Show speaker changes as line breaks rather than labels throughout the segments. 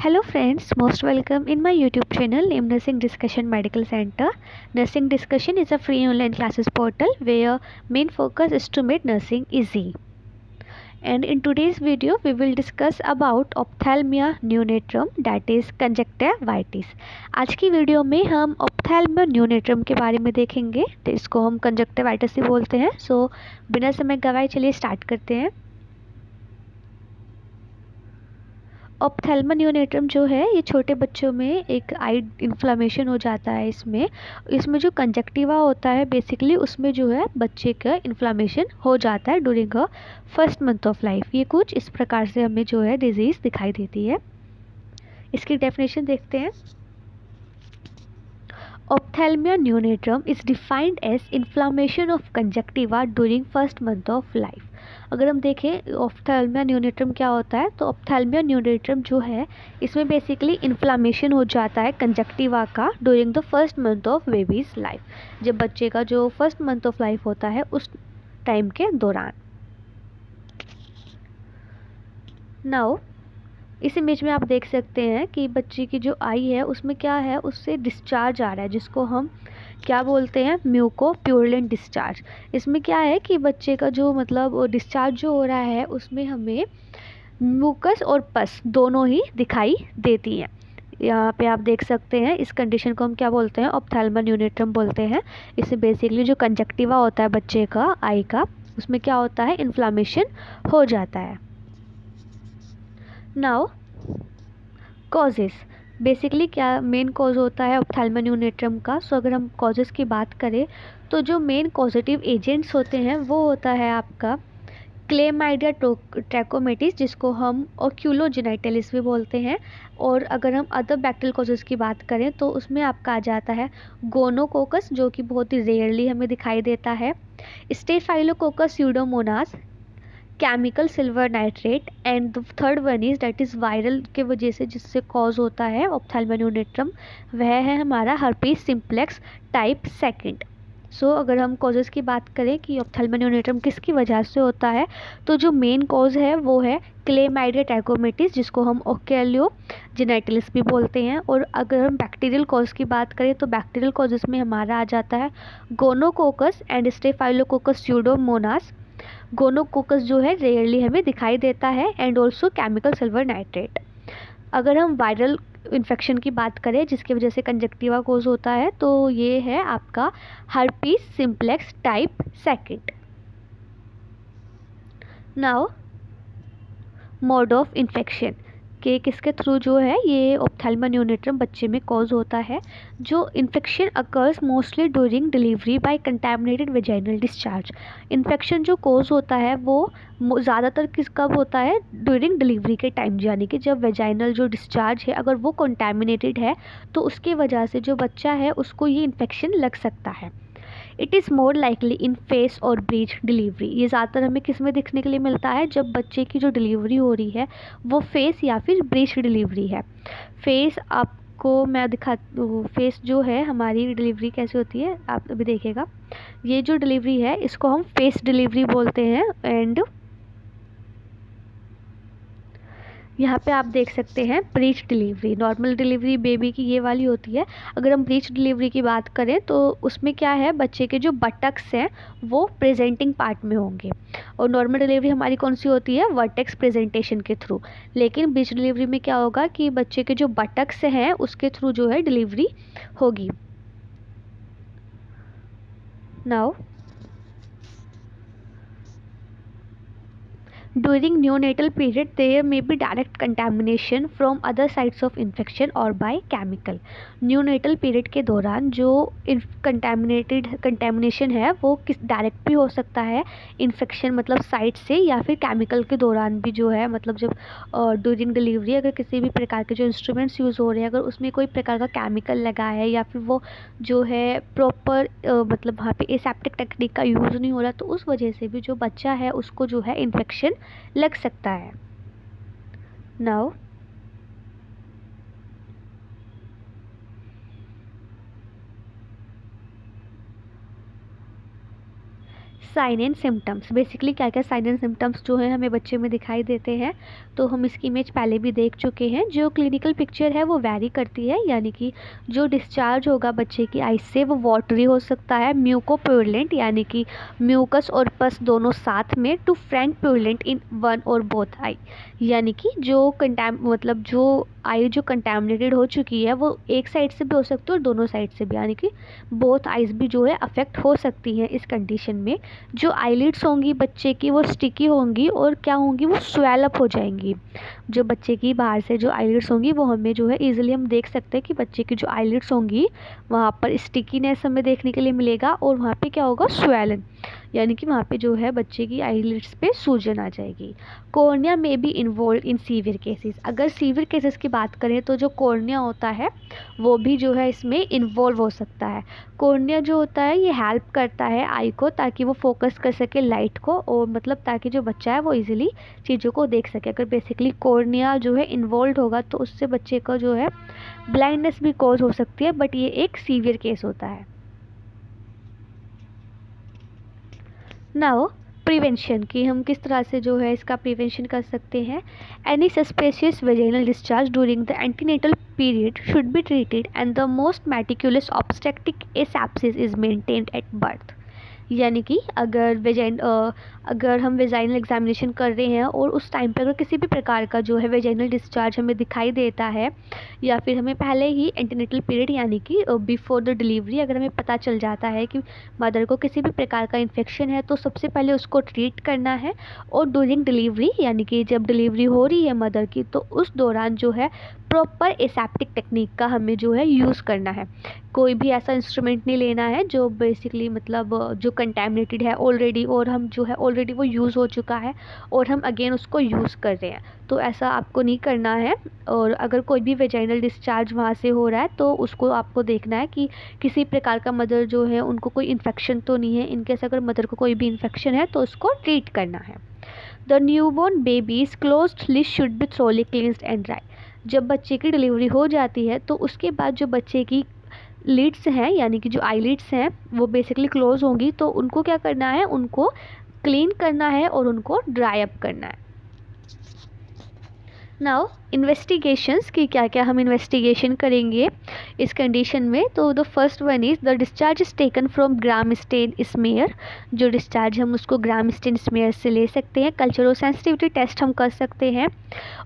Hello friends, most welcome in my YouTube channel named Nursing Discussion Medical Center. Nursing Discussion is a free online classes portal where main focus is to make nursing easy. And in today's video we will discuss about ophthalmia neonatum that is conjunctivitis. आज की video में हम ophthalmia neonatum के बारे में देखेंगे, तो इसको हम conjunctivitis ही बोलते हैं. सो बिना समय गवाए चलिए स्टार्ट करते हैं. ऑप्थेल्मा न्यूनेट्रम जो है ये छोटे बच्चों में एक आई इन्फ्लामेशन हो जाता है. इसमें जो कंजक्टिवा होता है बेसिकली उसमें जो है बच्चे का इन्फ्लामेशन हो जाता है during a first month of life. ये कुछ इस प्रकार से हमें जो है डिजीज़ दिखाई देती है. इसकी डेफिनेशन देखते हैं. Ophthalmia neonatum is defined as inflammation of conjunctiva during first month of life. अगर हम देखें ऑप्थेल्मिया न्यूनेट्रम क्या होता है, तो ऑप्थेल्मिया न्यूनेट्रम जो है इसमें बेसिकली इन्फ्लामेशन हो जाता है कंजक्टिवा का during the first month of babies life. जब बच्चे का जो फर्स्ट मंथ ऑफ लाइफ होता है उस टाइम के दौरान. नाउ इस इमेज में आप देख सकते हैं कि बच्चे की जो आई है उसमें क्या है, उससे डिस्चार्ज आ रहा है जिसको हम क्या बोलते हैं, म्यूको प्यूरलेंट डिस्चार्ज. इसमें क्या है कि बच्चे का जो मतलब डिस्चार्ज जो हो रहा है उसमें हमें म्यूकस और पस दोनों ही दिखाई देती हैं. यहाँ पे आप देख सकते हैं इस कंडीशन को हम क्या बोलते हैं, ऑप्थेल्मा न्यूनेट्रम बोलते हैं. इससे बेसिकली जो कंजक्टिवा होता है बच्चे का आई का उसमें क्या होता है, इन्फ्लामेशन हो जाता है. नाउ कॉजेस, बेसिकली क्या मेन कॉज होता है ऑप्थेल्मा न्यूनेट्रम का. सो अगर हम कॉजेस की बात करें तो जो मेन कॉजेटिव एजेंट्स होते हैं वो होता है आपका क्लेमाइडिया ट्रैकोमेटिस जिसको हम ओक्यूलोजेनिटलिस भी बोलते हैं. और अगर हम अदर बैक्टीरियल कॉजेस की बात करें तो उसमें आपका आ जाता है गोनोकोकस जो कि बहुत ही रेयरली हमें दिखाई देता है, staphylococcus Pseudomonas, chemical silver nitrate, and the third one is that is viral के वजह से जिससे कॉज होता है ऑप्थेल्मा न्यूनेट्रम, वह है हमारा हर्पीस सिम्प्लेक्स टाइप सेकंड. सो अगर हम कॉजेज़ की बात करें कि ऑप्थेल्मा न्यूनेट्रम किसकी वजह से होता है, तो जो मेन कॉज है वो है क्लेमाइडिया ट्रैकोमेटिस जिसको हम ओक्यूलोजेनिटलिस भी बोलते हैं. और अगर हम बैक्टीरियल कॉज की बात करें तो बैक्टीरियल कॉजेज़ में हमारा आ जाता है gonococcus and staphylococcus Pseudomonas. Gonococcus जो है रेयरली हमें दिखाई देता है, and also chemical silver nitrate. अगर हम वायरल इन्फेक्शन की बात करें जिसकी वजह से कंजक्टिवा कोज होता है तो ये है आपका herpes simplex type second. Now mode of infection के किसके थ्रू जो है ये ऑप्थेल्मा न्यूनेट्रम बच्चे में कॉज होता है. जो infection occurs mostly during delivery by contaminated vaginal discharge. Infection जो कॉज होता है वो ज़्यादातर कब होता है, ड्यूरिंग डिलीवरी के टाइम, यानी कि जब वेजाइनल जो डिस्चार्ज है अगर वो कंटैमिनेटेड है तो उसकी वजह से जो बच्चा है उसको ये इन्फेक्शन लग सकता है. It is more likely in face और ब्रीच डिलीवरी. ये ज़्यादातर हमें किस में देखने के लिए मिलता है, जब बच्चे की जो डिलीवरी हो रही है वो फेस या फिर ब्रीच डिलीवरी है. फेस आपको मैं फेस जो है हमारी डिलीवरी कैसे होती है आप अभी देखिएगा. ये जो डिलीवरी है इसको हम फेस डिलीवरी बोलते हैं. एंड यहाँ पे आप देख सकते हैं breach delivery, normal delivery baby की ये वाली होती है. अगर हम ब्रीच डिलीवरी की बात करें तो उसमें क्या है, बच्चे के जो बटक्स हैं वो प्रेजेंटिंग पार्ट में होंगे. और नॉर्मल डिलीवरी हमारी कौन सी होती है, वर्टेक्स प्रेजेंटेशन के थ्रू. लेकिन ब्रीच डिलीवरी में क्या होगा कि बच्चे के जो बटक्स हैं उसके थ्रू जो है डिलीवरी होगी. Now during neonatal period there may be direct contamination from other sites of infection or by chemical. neonatal period के दौरान जो कंटेमिनेशन है वो किस डायरेक्ट भी हो सकता है इन्फेक्शन मतलब साइट से, या फिर केमिकल के दौरान भी जो है मतलब जब ड्यूरिंग डिलीवरी अगर किसी भी प्रकार के जो इंस्ट्रूमेंट्स यूज़ हो रहे हैं अगर उसमें कोई प्रकार का केमिकल लगा है या फिर वो जो है प्रॉपर मतलब वहाँ पे एसेप्टिक टेक्निक का यूज़ नहीं हो रहा तो उस वजह से भी जो बच्चा है उसको जो है इन्फेक्शन लग सकता है. Now sine and symptoms, basically क्या क्या साइन एंड सिम्टम्स जो है हमें बच्चे में दिखाई देते हैं, तो हम इसकी इमेज पहले भी देख चुके हैं। जो क्लिनिकल पिक्चर है वो वैरी करती है, यानी कि जो डिस्चार्ज होगा बच्चे की आई से वो वाटरी हो सकता है, म्यूकोप्यूरलेंट यानी कि म्यूकस और पस दोनों साथ में, two frank purulent in one और बोथ आई, यानी कि जो मतलब जो आई जो कंटेमिनेटेड हो चुकी है वो एक साइड से भी हो सकती है और दोनों साइड से भी, यानी कि बोथ आइज़ भी जो है अफेक्ट हो सकती हैं इस कंडीशन में। जो आईलिड्स होंगी बच्चे की वो स्टिकी होंगी और क्या होंगी, वो स्वेल अप हो जाएंगी। जो बच्चे की बाहर से जो आईलिड्स होंगी वो हमें जो है ईजिली हम देख सकते हैं कि बच्चे की जो आईलिड्स होंगी वहाँ पर स्टिकीनेस हमें देखने के लिए मिलेगा और वहाँ पे क्या होगा, स्वेलन, यानी कि वहाँ पे जो है बच्चे की आईलिड्स पे सूजन आ जाएगी। कॉर्निया में be involve in severe cases, अगर सीवियर केसेस की बात करें तो जो कॉर्निया होता है वो भी जो है इसमें इन्वॉल्व हो सकता है। कॉर्निया जो होता है ये हेल्प करता है आई को ताकि वो फोकस कर सके लाइट को, और मतलब ताकि जो बच्चा है वो इजीली चीज़ों को देख सके। अगर बेसिकली कॉर्निया जो है इन्वॉल्व होगा तो उससे बच्चे को जो है ब्लाइंडनेस भी कॉज हो सकती है, बट ये एक सीवियर केस होता है। नाउ प्रिवेंशन की हम किस तरह से जो है इसका प्रिवेंशन कर सकते हैं। Any suspicious vaginal discharge during the antenatal period should be treated and the most meticulous obstetric asepsis is maintained at birth, यानी कि अगर हम वेजाइनल एग्जामिनेशन कर रहे हैं और उस टाइम पर अगर किसी भी प्रकार का जो है वेजाइनल डिस्चार्ज हमें दिखाई देता है, या फिर हमें पहले ही एंटीनेटल पीरियड यानी कि बिफोर द डिलीवरी अगर हमें पता चल जाता है कि मदर को किसी भी प्रकार का इन्फेक्शन है, तो सबसे पहले उसको ट्रीट करना है। और ड्यूरिंग डिलीवरी यानी कि जब डिलीवरी हो रही है मदर की, तो उस दौरान जो है प्रॉपर एसेप्टिक टेक्निक का हमें जो है यूज़ करना है। कोई भी ऐसा इंस्ट्रूमेंट नहीं लेना है जो बेसिकली मतलब जो कंटेमिनेटेड है ऑलरेडी, और हम जो है ऑलरेडी वो यूज़ हो चुका है और हम अगेन उसको यूज़ कर रहे हैं, तो ऐसा आपको नहीं करना है। और अगर कोई भी वेजाइनल डिस्चार्ज वहाँ से हो रहा है तो उसको आपको देखना है कि किसी प्रकार का मदर जो है उनको कोई इन्फेक्शन तो नहीं है। इनकेस अगर मदर को कोई भी इन्फेक्शन है तो उसको ट्रीट करना है। The newborn babies closed lid should be thoroughly cleansed and dry, जब बच्चे की डिलीवरी हो जाती है तो उसके बाद जो बच्चे की लिड्स हैं यानी कि जो आईलिड्स हैं वो बेसिकली क्लोज होंगी, तो उनको क्या करना है, उनको क्लीन करना है और उनको ड्राई अप करना है। नाउ इन्वेस्टिगेशंस की क्या क्या हम इन्वेस्टिगेशन करेंगे इस कंडीशन में। तो the first one is the discharge is taken from Gram stain smear, जो डिस्चार्ज हम उसको ग्राम स्टेन स्मेयर से ले सकते हैं। कल्चर सेंसिटिविटी टेस्ट हम कर सकते हैं।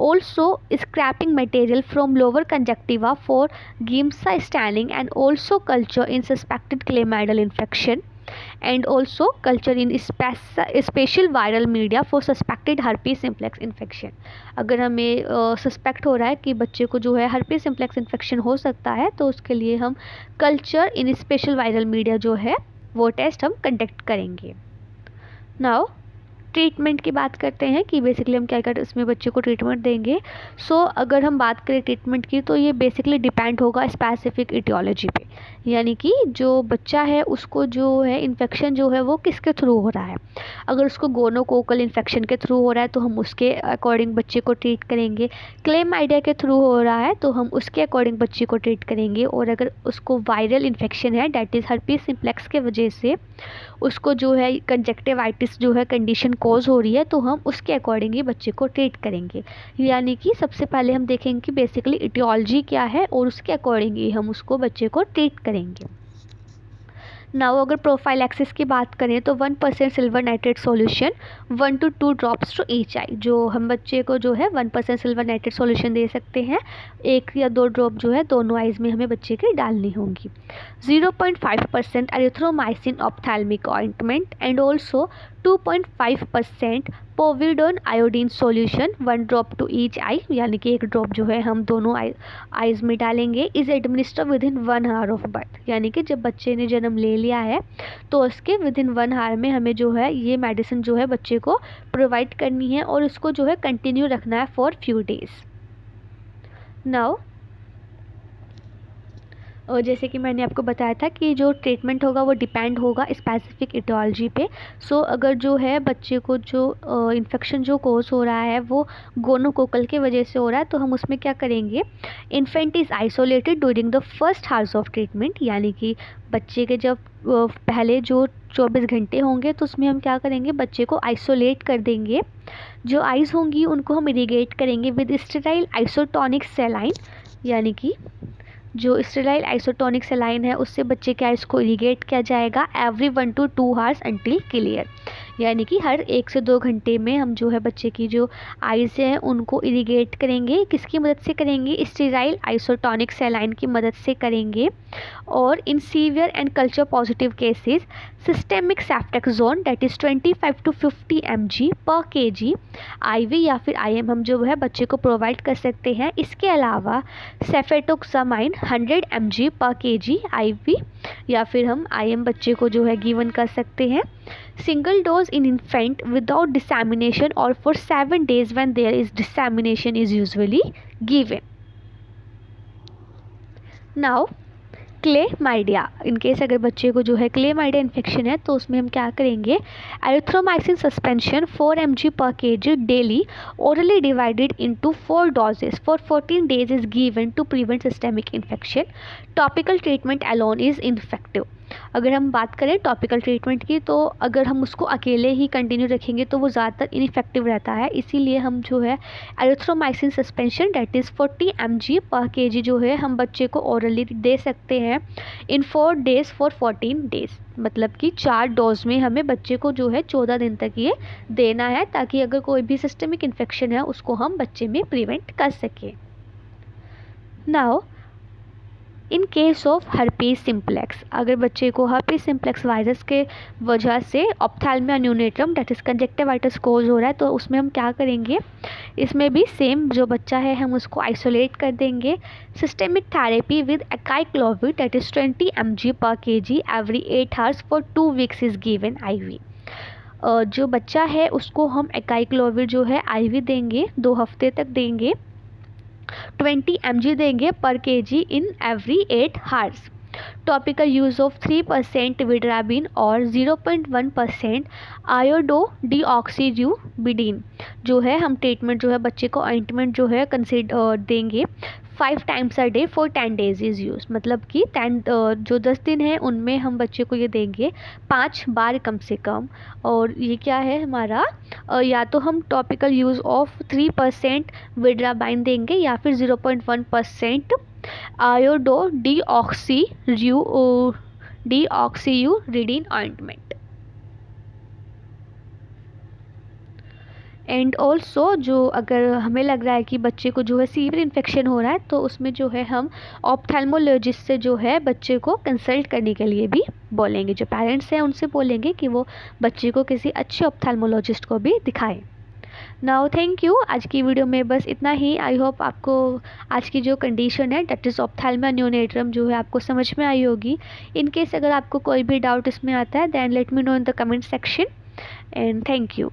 Also scraping material from lower conjunctiva for Giemsa staining and also culture in suspected chlamydial infection and also culture in special viral media for suspected herpes simplex infection। अगर हमें suspect हो रहा है कि बच्चे को जो है herpes simplex infection हो सकता है तो उसके लिए हम culture in special viral media जो है वो टेस्ट हम कंडक्ट करेंगे। नाउ ट्रीटमेंट की बात करते हैं कि बेसिकली हम क्या कर इसमें बच्चे को ट्रीटमेंट देंगे। सो अगर हम बात करें ट्रीटमेंट की तो ये बेसिकली डिपेंड होगा स्पेसिफिक इटियोलॉजी पे, यानी कि जो बच्चा है उसको जो है इन्फेक्शन जो है वो किसके थ्रू हो रहा है। अगर उसको गोनोकोकल इन्फेक्शन के थ्रू हो रहा है तो हम उसके अकॉर्डिंग बच्चे को ट्रीट करेंगे। क्लेमाइडिया के थ्रू हो रहा है तो हम उसके अकॉर्डिंग बच्चे को ट्रीट करेंगे। और अगर उसको वायरल इन्फेक्शन है डैट इज़ herpes simplex के वजह से उसको जो है कंजक्टिवाइटिस जो है कंडीशन कॉज हो रही है, तो हम उसके अकॉर्डिंग ही बच्चे को ट्रीट करेंगे। यानी कि सबसे पहले हम देखेंगे कि बेसिकली इटियोलॉजी क्या है और उसके अकॉर्डिंग ही हम उसको बच्चे को ट्रीट करेंगे। नाउ अगर प्रोफाइलैक्सिस की बात करें तो 1% silver nitrate solution 1 to 2 drops to each eye, जो हम बच्चे को जो है 1% सिल्वर नाइट्रेट सॉल्यूशन दे सकते हैं। 1 या 2 ड्रॉप जो है दोनों आइज़ में हमें बच्चे की डालनी होंगी। 0.5% erythromycin ophthalmic ointment and also 2.5% povidone iodine solution 1 drop to each eye, यानी कि 1 ड्रॉप जो है हम दोनों आइज़ में डालेंगे। Is administer with in 1 hour of birth, यानी कि जब बच्चे ने जन्म ले लिया है तो उसके विद इन 1 आवर में हमें जो है ये मेडिसिन जो है बच्चे को प्रोवाइड करनी है और उसको जो है कंटिन्यू रखना है फॉर फ्यू डेज। नाउ और जैसे कि मैंने आपको बताया था कि जो ट्रीटमेंट होगा वो डिपेंड होगा स्पेसिफिक इटियोलॉजी पे। सो अगर जो है बच्चे को जो इन्फेक्शन जो कोज हो रहा है वो गोनोकोकल की वजह से हो रहा है, तो हम उसमें क्या करेंगे, infant is isolated during the first hours of treatment, यानी कि बच्चे के जब पहले जो 24 घंटे होंगे तो उसमें हम क्या करेंगे, बच्चे को आइसोलेट कर देंगे। जो आइज़ होंगी उनको हम इरीगेट करेंगे विद स्टेराइल आइसोटोनिक सेलाइन, यानी कि जो स्टेराइल आइसोटोनिक सेलाइन है उससे बच्चे के आइज़ को इरीगेट किया जाएगा every 1 to 2 hours until clear, यानी कि हर 1 से 2 घंटे में हम जो है बच्चे की जो आइज़ हैं उनको इरीगेट करेंगे। किसकी मदद से करेंगे, स्टेराइल आइसोटोनिक सेलाइन की मदद से करेंगे। और इन severe and culture positive cases systemic ceftriaxone that is 25 to 50 mg per kg IV या फिर IM हम जो है बच्चे को प्रोवाइड कर सकते हैं। इसके अलावा सेफेटोक्सामाइन 100 mg पर kg IV या फिर हम IM बच्चे को जो है गिवन कर सकते हैं। Single dose in infant without dissemination और for 7 days when there is dissemination is usually given. Now chlamydia, in case अगर बच्चे को जो है क्लेमाइडिया इन्फेक्शन है तो उसमें हम क्या करेंगे, erythromycin suspension 4 mg per kg daily orally divided into 4 doses for 14 days is given to prevent systemic infection. Topical treatment alone is ineffective. अगर हम बात करें टॉपिकल ट्रीटमेंट की तो अगर हम उसको अकेले ही कंटिन्यू रखेंगे तो वो ज़्यादातर इनइफेक्टिव रहता है, इसीलिए हम जो है erythromycin suspension that is 40 mg per kg जो है हम बच्चे को ओरली दे सकते हैं इन 4 days फॉर 14 days, मतलब कि 4 डोज में हमें बच्चे को जो है 14 दिन तक ये देना है, ताकि अगर कोई भी सिस्टमिक इन्फेक्शन है उसको हम बच्चे में प्रिवेंट कर सकें। Now in case of herpes simplex, अगर बच्चे को हर्पीज सिम्प्लेक्स वायरस के वजह से ऑप्थेल्मिया न्यूनेट्रम दैट इज़ कंजक्टिवाइटिस कोज हो रहा है, तो उसमें हम क्या करेंगे, इसमें भी सेम जो बच्चा है हम उसको आइसोलेट कर देंगे। सिस्टेमिक थेरेपी विद एकाइक्लोविड that is 20 mg per kg every 8 hours for 2 weeks is given IV। जो बच्चा है उसको हम एकाइक्लोविड जो है IV देंगे, 2 हफ्ते तक देंगे, 20 mg देंगे पर kg in every 8 hours। Topical use of 3% विड्राबिन और 0.1% आयोडोडीऑक्सीरिबोडिन जो है हम ट्रीटमेंट जो है बच्चे को ऑइंटमेंट जो है कंसीडर देंगे 5 times a day for 10 days is use, मतलब कि 10 जो 10 दिन हैं उनमें हम बच्चे को ये देंगे 5 बार कम से कम। और ये क्या है हमारा, या तो हम टॉपिकल यूज़ ऑफ 3% विड्राबाइन देंगे या फिर 0.1% आयोडोडीऑक्सीरिबोडिन ऑइंटमेंट। एंड ऑल्सो जो अगर हमें लग रहा है कि बच्चे को जो है सीवियर इन्फेक्शन हो रहा है तो उसमें जो है हम ऑप्थेल्मोलॉजिस्ट से जो है बच्चे को कंसल्ट करने के लिए भी बोलेंगे। जो पेरेंट्स हैं उनसे बोलेंगे कि वो बच्चे को किसी अच्छे ऑप्थेल्मोलॉजिस्ट को भी दिखाएं। नाउ थैंक यू, आज की वीडियो में बस इतना ही। आई होप आपको आज की जो कंडीशन है दैट इज़ ऑप्थेल्मिया न्यूनेट्रम जो है आपको समझ में आई होगी। इन केस अगर आपको कोई भी डाउट इसमें आता है then let me know in the comment section and thank you.